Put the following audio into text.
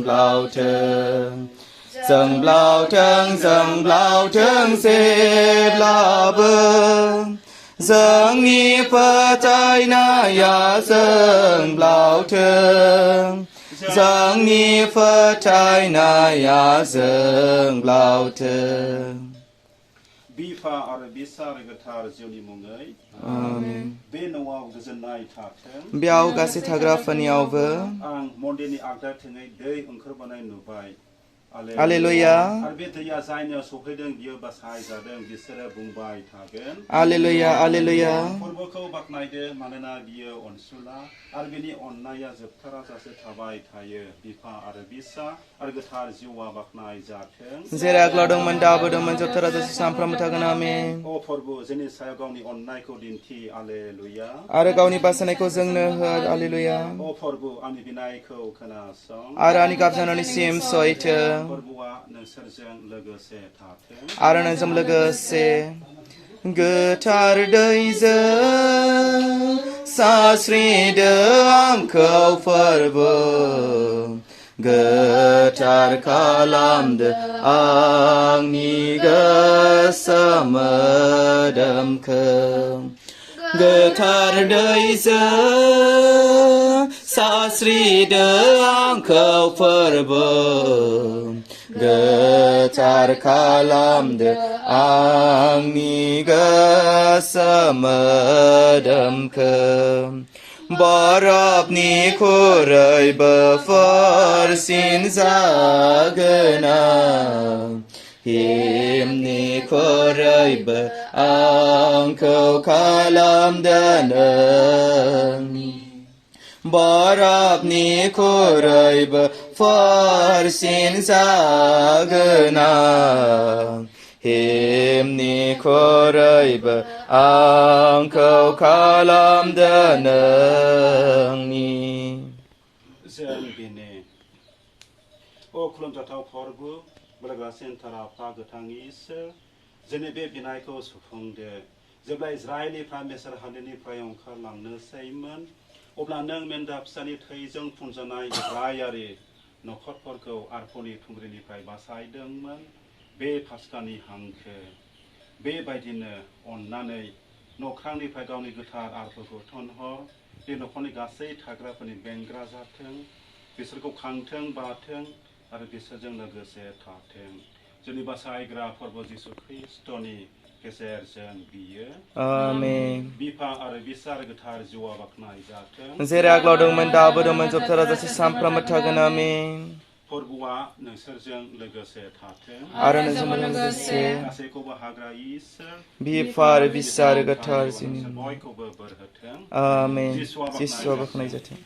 Jwngblaotwng Jwngblaotwng जेब्लाबो जोंनि फोथायनाया Jwngblaotwng जोंनि फोथायनाया Jwngblaotwng बिफा आरो बिसा आरो गोथार जिउनि मुङै बे न'आव गोजोननाय थाथों बेयाव गासै थाग्राफोरनियावबो आं मन्दिरनि आगदाथिङै दै ओंखारबोनाय नुबाय Alleluia आरो बे दैया जायनियाव सफैदों बियो बासायजादों बिसोरो बुंबाय थागोन Alleluia Alleluia फोरबोखौ बाख्नायदो मानोना बियो अनसुला आरो बिनि अननाया जोबथाराजासे थाबाय थायो बिफा आरो बिसा आरो गोथार जिउआ बाख्नाय जाथों जेरै आगोलाव दंमोन दाबो दंमोन जोबथाराजासे सानफ्रोमबो थागोन आमेन अ फोरबो जोंनि सायाव गावनि अननायखौ दिन्थि आलेलुया आरो गावनि बासायनायखौ जोंनो हो आलेलुया अ फोरबो आंनि बिनायखौ खोनासं आरो आंनि गाबज्रिनायनिसिम सहायथों फोरबोआ नोंसोरजों लोगोसे थाथों आरो नोंजों लोगोसे गोथार दैजों सास्रिदो आंखौ फोरबो गोथार खालामदो आंनि गोसो मोदोमखौ गोथार दैजों सास्रिदो आंखौ फोरबो गोथार खालामदो आंनि गोसो मोदोमखौ बरफनिख्रुइबो फोरसिन जागोन हिमनिख्रुइबो आंखौ खालामदो नोंनि बरफनिख्रुइबो फोरसिन जागोन हिमनिख्रुइबो आंखौ खालामदो नोंनि जों बेनो अ खुलुमजाथाव फोरबो बोराग्रा सेन्टार आफा गोथां इसोर जोंनि बे बिनायखौ सुफुंदो जेब्ला इजराइलनिफ्रा मेसर हादोरनिफ्राय ओंखारलांनोसैमोन अब्ला नों मेन्दा फिसानि थैजों फुनजानाय इजराइलारि नखरफोरखौ आरफनि थुंग्रिनिफ्राय बासायदोंमोन बे पास्कानि हांखो बेबायदिनो अननानै नख्रांनिफ्राय गावनि गोथार आरफोरखौ थोनहर बे नखरनि गासै थाग्राफोरनि बेंग्रा जाथों बिसोरखौ खांथों बाथों आरो बिसोरजों लोगोसे थाथों जोंनि बासायग्रा फोरबो जिसु ख्रिस्टनि गेजेरजों बियो आमेन बिफा आरो बिसा आरो गोथार जिउआ बाख्नाय जाथों जेरै आगोलाव दंमोन दाबो दंमोन जोबथाराजासे सानफ्रोमबो थागोन आमेन फोरबोआ नोंसोरजों लोगोसे थाथों आरो नोंजों लोगोसे गासैखौबो हाग्रा इसोर बिफा आरो बिसा आरो गोथार जिउनि बयखौबो बोर होथों आमेन जिसुआ बाख्नाय जाथों